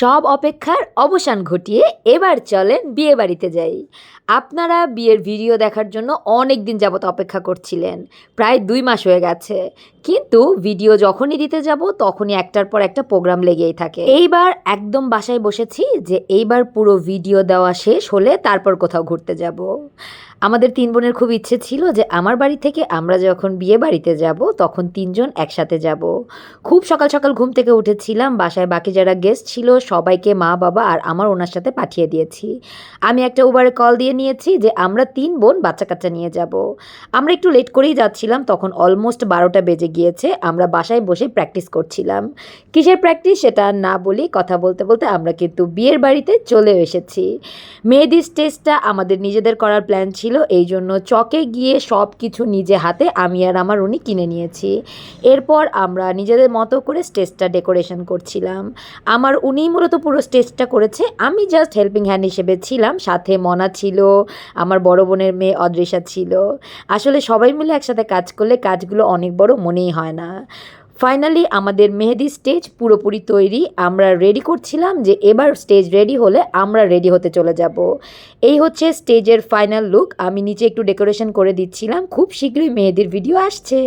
সব অপেক্ষার অবসান ঘটিয়ে এবার চলেন বিয়ে বাড়িতে যাই। আপনারা বিয়ের ভিডিও দেখার জন্য অনেক দিন যাবত অপেক্ষা করছিলেন, প্রায় 2 মাস হয়ে গেছে। কিন্তু ভিডিও যখনই দিতে যাব তখনই একটার পর একটা প্রোগ্রাম লেগেই থাকে। এইবার একদম বাসায় বসেছি যে এইবার পুরো ভিডিও দেওয়া শেষ হলে তারপর কোথাও ঘুরতে যাব। আমাদের 3 বোনের খুব ইচ্ছে ছিল যে আমার বাড়ি থেকে আমরা যখন বিয়ে বাড়িতে যাব তখন 3জন একসাথে যাব। খুব সকাল সকাল ঘুম থেকে উঠেছিলাম, বাসায় বাকি যারা গেস্ট ছিল সবাইকে মা বাবা আর আমার ওনার সাথে পাঠিয়ে দিয়েছি। আমি একটা উবারে কল দিয়ে নিয়েছি যে আমরা 3 বোন বাচ্চা কাচ্চা নিয়ে যাব। আমরা একটু লেট করেই যাচ্ছিলাম, তখন অলমোস্ট 12টা বেজে গিয়েছে। আমরা বাসায় বসে প্র্যাকটিস করছিলাম। কিসের প্র্যাকটিস সেটা আর না বলি, কথা বলতে বলতে আমরা কিন্তু বিয়ের বাড়িতে চলে এসেছি। মেহেদির স্টেজটা আমাদের নিজেদের করার প্ল্যান ছিল, এই জন্য চকে গিয়ে সব কিছু নিজে হাতে আমি আর আমার উনি কিনে নিয়েছি। এরপর আমরা নিজেদের মতো করে স্টেজটা ডেকোরেশন করছিলাম। আমার উনিই মূলত পুরো স্টেজটা করেছে, আমি জাস্ট হেল্পিং হ্যান্ড হিসেবে ছিলাম। সাথে মনা ছিল, আমার বড় বোনের মেয়ে অদৃশা ছিল। আসলে সবাই মিলে একসাথে কাজ করলে কাজগুলো অনেক বড় মনেই হয় না। ফাইনালি আমাদের মেহেদি স্টেজ পুরোপুরি তৈরি। আমরা রেডি করছিলাম যে এবার স্টেজ রেডি হলে আমরা রেডি হতে চলে যাব। এই হচ্ছে স্টেজের ফাইনাল লুক। আমি নিচে একটু ডেকোরেশন করে দিচ্ছিলাম। খুব শীঘ্রই মেহেদির ভিডিও আসছে।